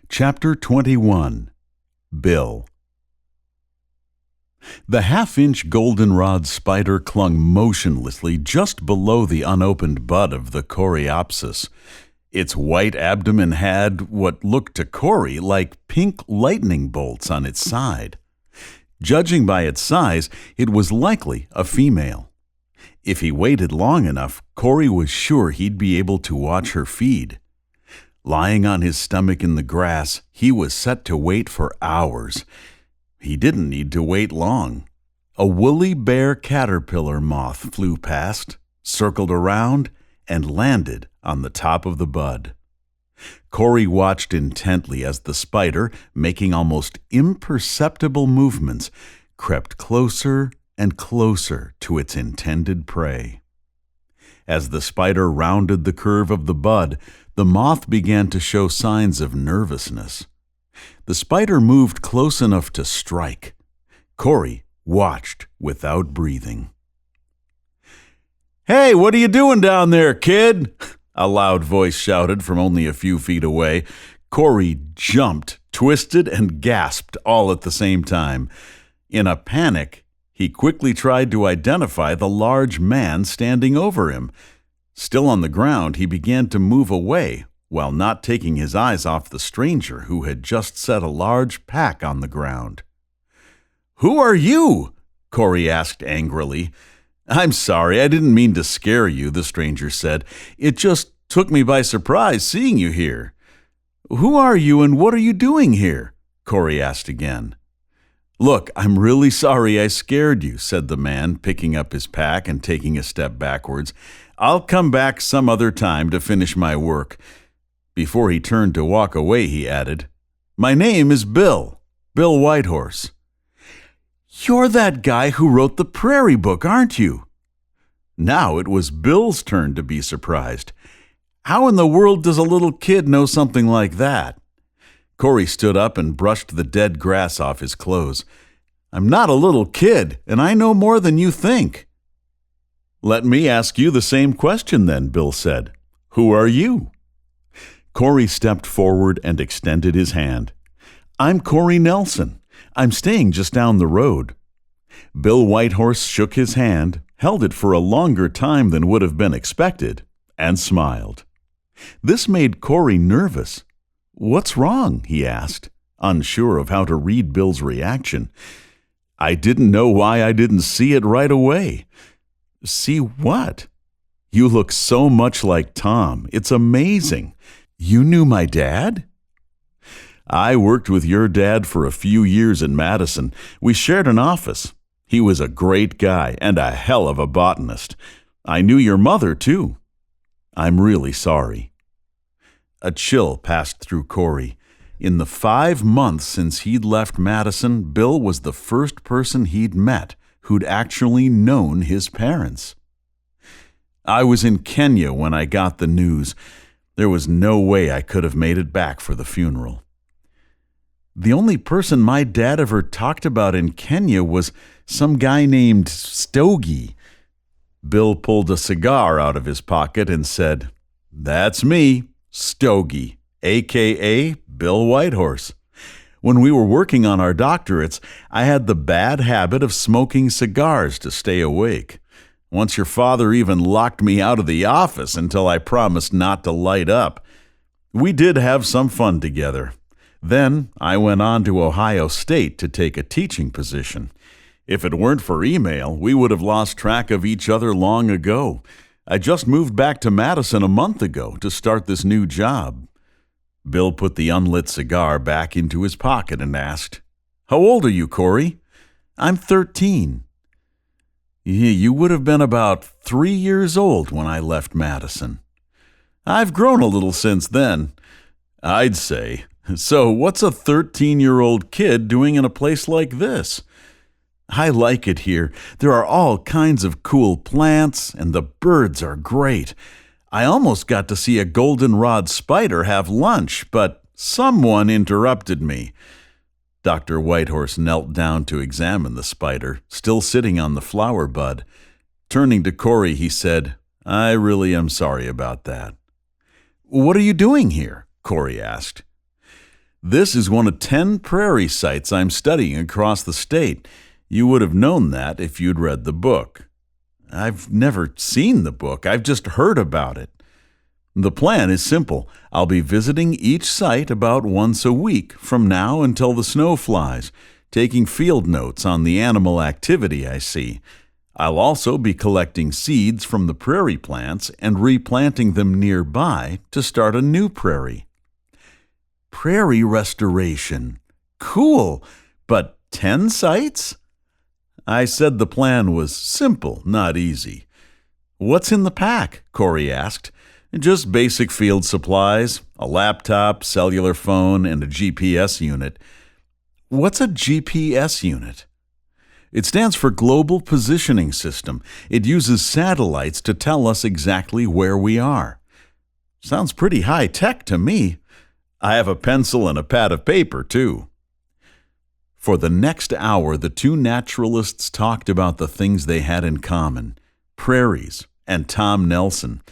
Chapter 21. Bill. The half-inch goldenrod spider clung motionlessly just below the unopened bud of the coreopsis. Its white abdomen had what looked to Corey like pink lightning bolts on its side. Judging by its size, it was likely a female. If he waited long enough, Corey was sure he'd be able to watch her feed. Lying on his stomach in the grass, he was set to wait for hours. He didn't need to wait long. A woolly bear caterpillar moth flew past, circled around, and landed on the top of the bud. Corey watched intently as the spider, making almost imperceptible movements, crept closer and closer to its intended prey. As the spider rounded the curve of the bud, the moth began to show signs of nervousness. The spider moved close enough to strike. Corey watched without breathing. "Hey, what are you doing down there, kid?" a loud voice shouted from only a few feet away. Corey jumped, twisted, and gasped all at the same time. In a panic, he quickly tried to identify the large man standing over him. Still on the ground, he began to move away, while not taking his eyes off the stranger who had just set a large pack on the ground. "Who are you?" Corey asked angrily. "I'm sorry, I didn't mean to scare you," the stranger said. "It just took me by surprise seeing you here." "Who are you and what are you doing here?" Corey asked again. "Look, I'm really sorry I scared you," said the man, picking up his pack and taking a step backwards. "I'll come back some other time to finish my work." Before he turned to walk away, he added, "My name is Bill Whitehorse." "You're that guy who wrote the Prairie book, aren't you?" Now it was Bill's turn to be surprised. How in the world does a little kid know something like that? Corey stood up and brushed the dead grass off his clothes. "I'm not a little kid, and I know more than you think." "Let me ask you the same question then," Bill said. "Who are you?" Corey stepped forward and extended his hand. "I'm Corey Nelson. I'm staying just down the road." Bill Whitehorse shook his hand, held it for a longer time than would have been expected, and smiled. This made Corey nervous. "What's wrong?" he asked, unsure of how to read Bill's reaction. "I didn't know why I didn't see it right away." "See what?" "You look so much like Tom. It's amazing. You knew my dad?" "I worked with your dad for a few years in Madison. We shared an office. He was a great guy and a hell of a botanist. I knew your mother, too." "I'm really sorry." A chill passed through Corey. In the 5 months since he'd left Madison, Bill was the first person he'd met who'd actually known his parents. "I was in Kenya when I got the news. There was no way I could have made it back for the funeral." "The only person my dad ever talked about in Kenya was some guy named Stogie." Bill pulled a cigar out of his pocket and said, "That's me, Stogie, a.k.a. Bill Whitehorse. When we were working on our doctorates, I had the bad habit of smoking cigars to stay awake. Once your father even locked me out of the office until I promised not to light up. We did have some fun together. Then I went on to Ohio State to take a teaching position. If it weren't for email, we would have lost track of each other long ago. I just moved back to Madison a month ago to start this new job." Bill put the unlit cigar back into his pocket and asked, "How old are you, Corey?" "I'm 13. "You would have been about 3 years old when I left Madison." "I've grown a little since then." "I'd say. So what's a 13-year-old kid doing in a place like this?" "I like it here. There are all kinds of cool plants, and the birds are great. I almost got to see a goldenrod spider have lunch, but someone interrupted me." Dr. Whitehorse knelt down to examine the spider, still sitting on the flower bud. Turning to Corey, he said, "I really am sorry about that." "What are you doing here?" Corey asked. This is one of 10 prairie sites I'm studying across the state. You would have known that if you'd read the book. I've never seen the book. I've just heard about it. The plan is simple. I'll be visiting each site about once a week from now until the snow flies, taking field notes on the animal activity I see. I'll also be collecting seeds from the prairie plants and replanting them nearby to start a new prairie. Prairie restoration. Cool, but 10 sites? I said the plan was simple, not easy. What's in the pack? Corey asked. Just basic field supplies, a laptop, cellular phone, and a GPS unit. What's a GPS unit? It stands for Global Positioning System. It uses satellites to tell us exactly where we are. Sounds pretty high-tech to me. I have a pencil and a pad of paper, too. For the next hour, the two naturalists talked about the things they had in common, prairies and Tom Nelson.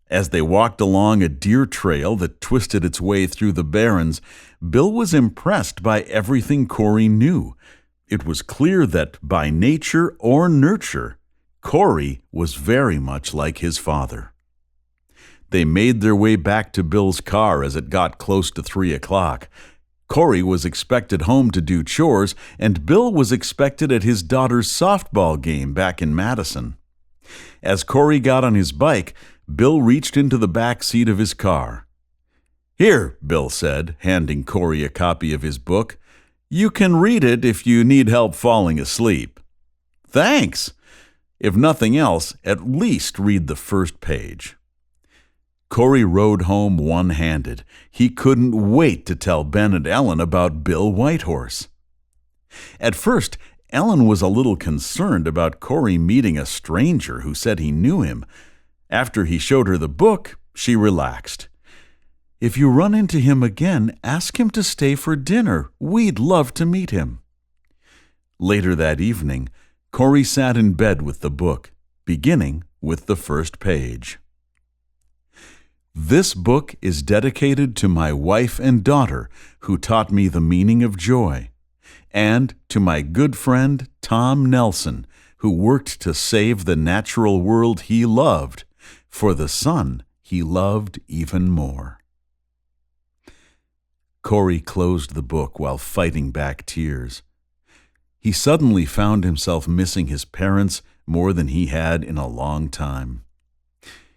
As they walked along a deer trail that twisted its way through the Barrens, Bill was impressed by everything Corey knew. It was clear that, by nature or nurture, Corey was very much like his father. They made their way back to Bill's car as it got close to 3 o'clock. Corey was expected home to do chores, and Bill was expected at his daughter's softball game back in Madison. As Corey got on his bike, Bill reached into the back seat of his car. "Here," Bill said, handing Corey a copy of his book. "You can read it if you need help falling asleep." "Thanks. If nothing else, at least read the first page." Corey rode home one-handed. He couldn't wait to tell Ben and Ellen about Bill Whitehorse. At first, Ellen was a little concerned about Corey meeting a stranger who said he knew him. After he showed her the book, she relaxed. "If you run into him again, ask him to stay for dinner. We'd love to meet him." Later that evening, Corey sat in bed with the book, beginning with the first page. "This book is dedicated to my wife and daughter, who taught me the meaning of joy, and to my good friend Tom Nelson, who worked to save the natural world he loved, for the sun he loved even more." Corey closed the book while fighting back tears. He suddenly found himself missing his parents more than he had in a long time.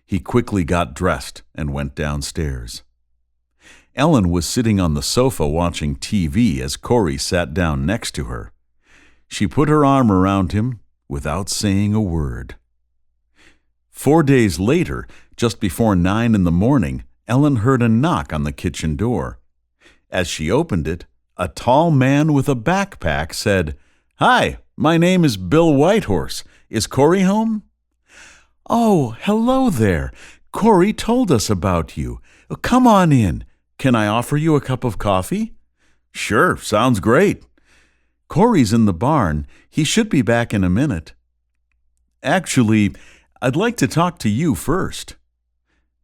He quickly got dressed and went downstairs. Ellen was sitting on the sofa watching TV as Corey sat down next to her. She put her arm around him without saying a word. 4 days later, just before 9 in the morning, Ellen heard a knock on the kitchen door. As she opened it, a tall man with a backpack said, "Hi, my name is Bill Whitehorse. Is Corey home?" "Oh, hello there. Corey told us about you. Come on in. Can I offer you a cup of coffee?" "Sure, sounds great." "Corey's in the barn. He should be back in a minute." "Actually, I'd like to talk to you first."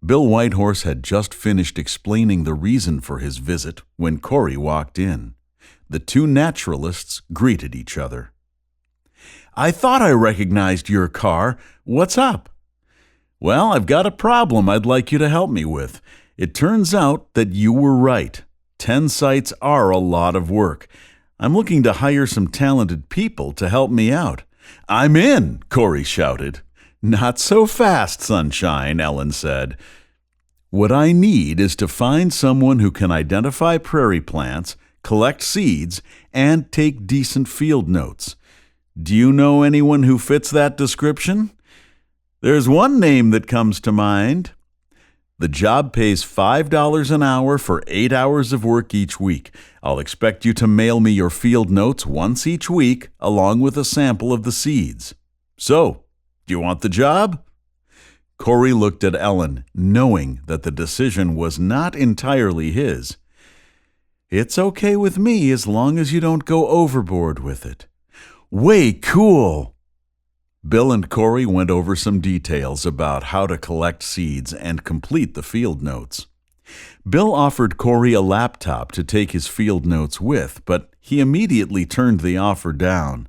Bill Whitehorse had just finished explaining the reason for his visit when Corey walked in. The two naturalists greeted each other. "I thought I recognized your car. What's up?" "Well, I've got a problem I'd like you to help me with. It turns out that you were right. 10 sites are a lot of work. I'm looking to hire some talented people to help me out." "I'm in," Corey shouted. "Not so fast, sunshine," Ellen said. "What I need is to find someone who can identify prairie plants, collect seeds, and take decent field notes. Do you know anyone who fits that description?" "There's one name that comes to mind." "The job pays $5 an hour for 8 hours of work each week. I'll expect you to mail me your field notes once each week, along with a sample of the seeds. So, do you want the job?" Corey looked at Ellen, knowing that the decision was not entirely his. "It's okay with me as long as you don't go overboard with it." "Way cool!" Bill and Corey went over some details about how to collect seeds and complete the field notes. Bill offered Corey a laptop to take his field notes with, but he immediately turned the offer down.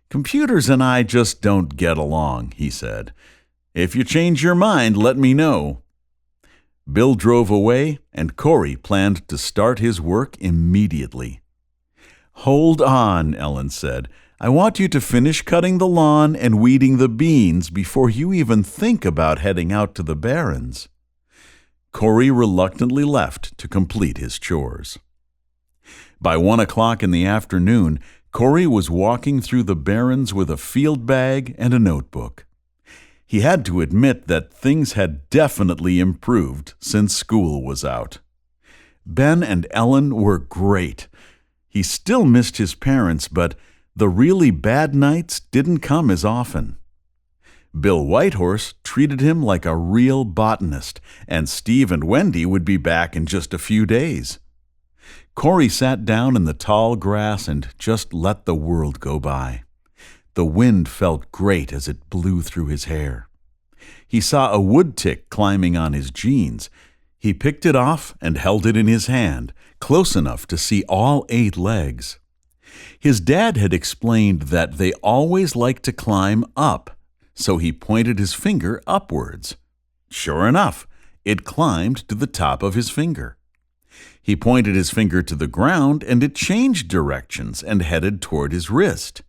"Computers and I just don't get along," he said. "If you change your mind, let me know." Bill drove away, and Corey planned to start his work immediately. "Hold on," Ellen said. "I want you to finish cutting the lawn and weeding the beans before you even think about heading out to the Barrens." Corey reluctantly left to complete his chores. By 1 o'clock in the afternoon, Corey was walking through the Barrens with a field bag and a notebook. He had to admit that things had definitely improved since school was out. Ben and Ellen were great. He still missed his parents, but the really bad nights didn't come as often. Bill Whitehorse treated him like a real botanist, and Steve and Wendy would be back in just a few days. Corey sat down in the tall grass and just let the world go by. The wind felt great as it blew through his hair. He saw a wood tick climbing on his jeans. He picked it off and held it in his hand, close enough to see all 8 legs. His dad had explained that they always like to climb up, so he pointed his finger upwards. Sure enough, it climbed to the top of his finger. He pointed his finger to the ground, and it changed directions and headed toward his wrist.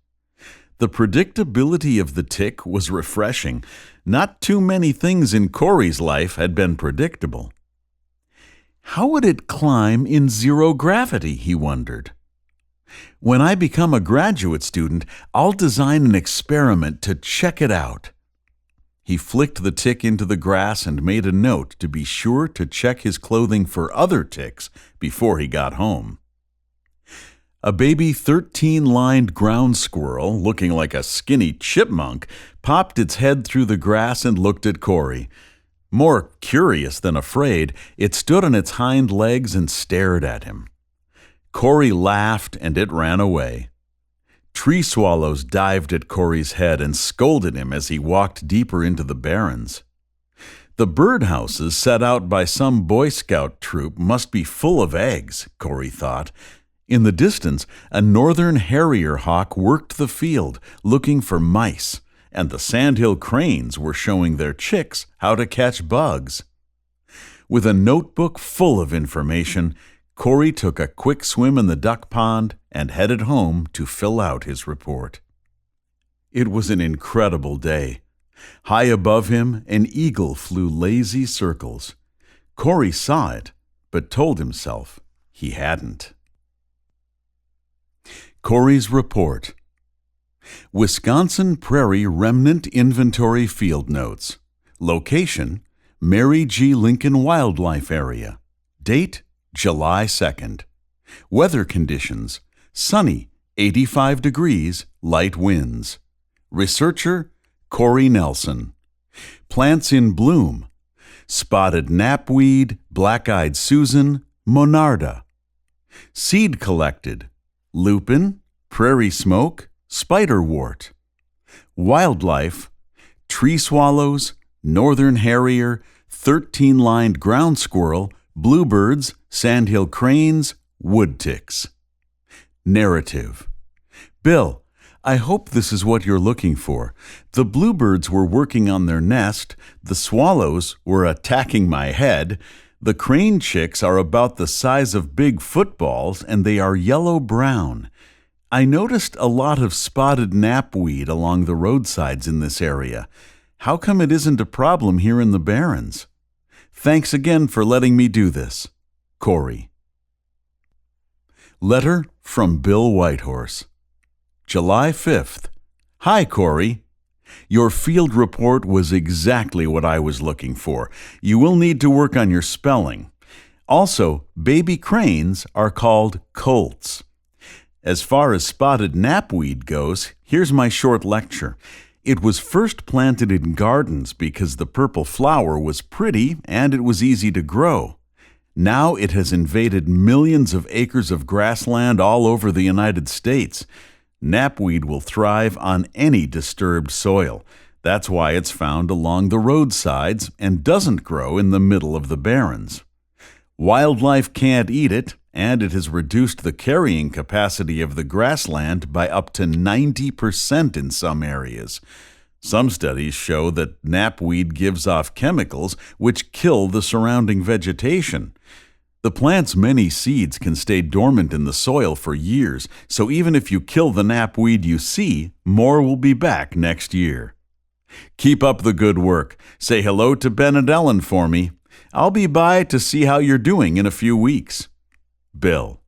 The predictability of the tick was refreshing. Not too many things in Corey's life had been predictable. How would it climb in zero gravity, he wondered. When I become a graduate student, I'll design an experiment to check it out. He flicked the tick into the grass and made a note to be sure to check his clothing for other ticks before he got home. A baby 13-lined ground squirrel, looking like a skinny chipmunk, popped its head through the grass and looked at Corey. More curious than afraid, it stood on its hind legs and stared at him. Corey laughed, and it ran away. Tree swallows dived at Corey's head and scolded him as he walked deeper into the Barrens. The birdhouses set out by some Boy Scout troop must be full of eggs, Corey thought. In the distance, a northern harrier hawk worked the field, looking for mice, and the sandhill cranes were showing their chicks how to catch bugs. With a notebook full of information, Corey took a quick swim in the duck pond and headed home to fill out his report. It was an incredible day. High above him, an eagle flew lazy circles. Corey saw it, but told himself he hadn't. Corey's report. Wisconsin Prairie Remnant Inventory Field Notes. Location, Mary G. Lincoln Wildlife Area. Date, July 2nd. Weather conditions, sunny, 85 degrees, light winds. Researcher, Corey Nelson. Plants in bloom, spotted knapweed, black-eyed Susan, monarda. Seed collected, lupin, prairie smoke, spiderwort. Wildlife, tree swallows, northern harrier, 13-lined ground squirrel, bluebirds, sandhill cranes, wood ticks. Narrative. Bill, I hope this is what you're looking for. The bluebirds were working on their nest, the swallows were attacking my head, the crane chicks are about the size of big footballs, and they are yellow-brown. I noticed a lot of spotted knapweed along the roadsides in this area. How come it isn't a problem here in the Barrens? Thanks again for letting me do this. Corey. Letter from Bill Whitehorse. July 5th. Hi, Corey. Your field report was exactly what I was looking for. You will need to work on your spelling. Also, baby cranes are called colts. As far as spotted knapweed goes, here's my short lecture. It was first planted in gardens because the purple flower was pretty and it was easy to grow. Now it has invaded millions of acres of grassland all over the United States. Knapweed will thrive on any disturbed soil. That's why it's found along the roadsides and doesn't grow in the middle of the Barrens. Wildlife can't eat it, and it has reduced the carrying capacity of the grassland by up to 90% in some areas. Some studies show that knapweed gives off chemicals which kill the surrounding vegetation. The plant's many seeds can stay dormant in the soil for years, so even if you kill the knapweed you see, more will be back next year. Keep up the good work. Say hello to Ben and Ellen for me. I'll be by to see how you're doing in a few weeks. Bill.